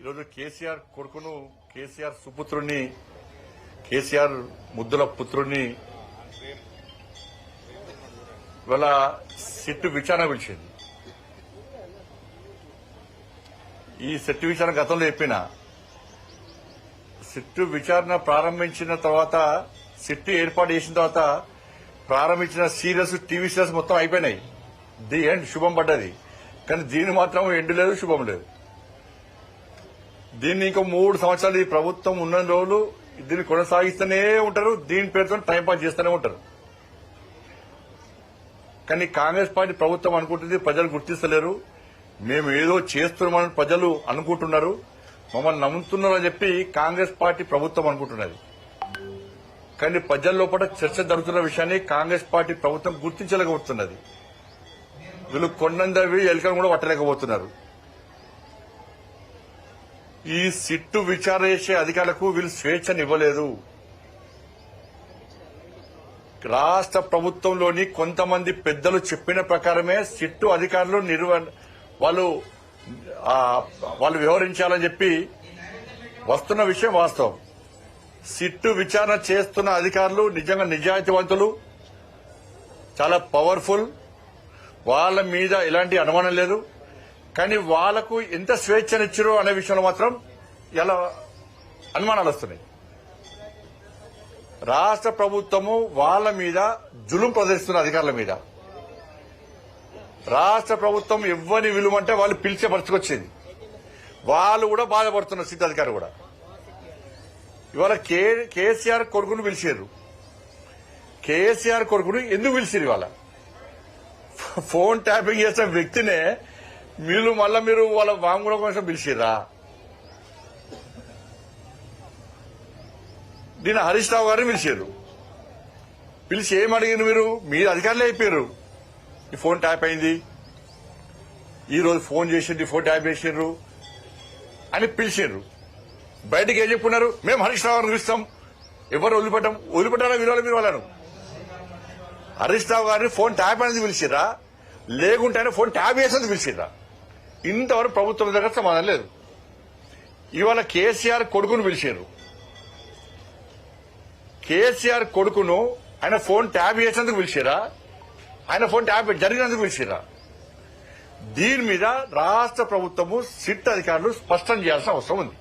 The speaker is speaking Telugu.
ఈరోజు కేసీఆర్ కొడుకును, కేసీఆర్ సుపుత్రుణ్ణి, కేసీఆర్ ముద్దుల పుత్రుణ్ణి ఇవాళ సిట్టు విచారణ పిలిచింది. ఈ సిట్టు విచారణ గతంలో చెప్పిన సిట్టు విచారణ ప్రారంభించిన తర్వాత, సిట్టు ఏర్పాటు చేసిన తర్వాత ప్రారంభించిన సీరియస్, టీవీ సీరియస్ మొత్తం అయిపోయినాయి. ది ఎండ్, శుభం పడ్డది. కానీ దీన్ని మాత్రం ఎండ్ లేదు, శుభం లేదు. దీన్ని ఇంకో 3 సంవత్సరాలు ఈ ప్రభుత్వం ఉన్న రోజులు దీన్ని కొనసాగిస్తూనే ఉంటారు. దీని పేరుతో టైంపాస్ చేస్తూనే ఉంటారు. కానీ కాంగ్రెస్ పార్టీ ప్రభుత్వం అనుకుంటుంది ప్రజలు గుర్తిస్తలేరు, మేము ఏదో చేస్తున్నామని ప్రజలు అనుకుంటున్నారు, మమ్మల్ని నమ్ముతున్నారని చెప్పి కాంగ్రెస్ పార్టీ ప్రభుత్వం అనుకుంటున్నది. కానీ ప్రజల లోపల చర్చ జరుగుతున్న విషయాన్ని కాంగ్రెస్ పార్టీ ప్రభుత్వం గుర్తించలేకపోతున్నది. వీళ్ళు కొండందవి ఎలుకను కూడా పట్టలేకపోతున్నారు. ఈ సిట్టు విచారణ చేసే అధికారులకు వీళ్ళు స్వేచ్ఛనివ్వలేదు. రాష్ట్ర ప్రభుత్వంలోని కొంతమంది పెద్దలు చెప్పిన ప్రకారమే సిట్టు అధికారులు వాళ్ళు వ్యవహరించాలని చెప్పి వస్తున్న విషయం వాస్తవం. సిట్టు విచారణ చేస్తున్న అధికారులు నిజంగా నిజాయితీవంతులు, చాలా పవర్ఫుల్, వాళ్ళ మీద ఎలాంటి అనుమానం లేదు. కానీ వాళ్లకు ఎంత స్వేచ్ఛనిచ్చారో అనే విషయంలో మాత్రం ఎలా అనుమానాలు వస్తున్నాయి. రాష్ట్ర ప్రభుత్వము వాళ్ళ మీద జులుం ప్రదర్శిస్తున్న అధికారుల మీద. రాష్ట్ర ప్రభుత్వం ఎవ్వని విలువంటే వాళ్ళు పిలిచే పరిస్థితికొచ్చింది. వాళ్ళు కూడా బాధపడుతున్నారు. సిట్ అధికారులు కూడా ఇవాళ కేసీఆర్ కొడుకును పిలిచారు. కేసీఆర్ కొడుకును ఎందుకు పిలిచారు? ఇవాళ ఫోన్ ట్యాపింగ్ చేసిన వ్యక్తినే మీరు వాళ్ళ వాంగ్మూలం కోసం పిలిచిర్రా? దీని హరీష్ రావు గారిని పిలిచారు. పిలిచి ఏమడిగారు? మీరు అధికారులే అయిపోయారు. ఈ ఫోన్ ట్యాప్ అయింది, ఈ రోజు ఫోన్ చేసిండ్రు, ఫోన్ ట్యాప్ చేసిండ్రు అని పిలిచారు. బయటకు ఏం చెప్పుకున్నారు? మేము హరీష్ రావు గారిని పిలుస్తాం, ఎవరు వదిలిపెట్టారా విలువలు మీరు వాళ్ళను? హరీష్ రావు గారిని ఫోన్ ట్యాప్ అనేది పిలిచిర్రా, లేకుంటే ఫోన్ ట్యాప్ చేసేది పిలిచిర్రా? ఇంతవరకు ప్రభుత్వం దగ్గర సమాధానం లేదు. ఇవాళ కేసీఆర్ కొడుకును పిలిచారు. కేసీఆర్ కొడుకును ఆయన ఫోన్ ట్యాప్ చేసినందుకు పిలిచారా, ఆయన ఫోన్ ట్యాప్ జరిగినందుకు పిలిచారా? దీని మీద రాష్ట్ర ప్రభుత్వము, సిట్ అధికారులు స్పష్టం చేయాల్సిన అవసరం ఉంది.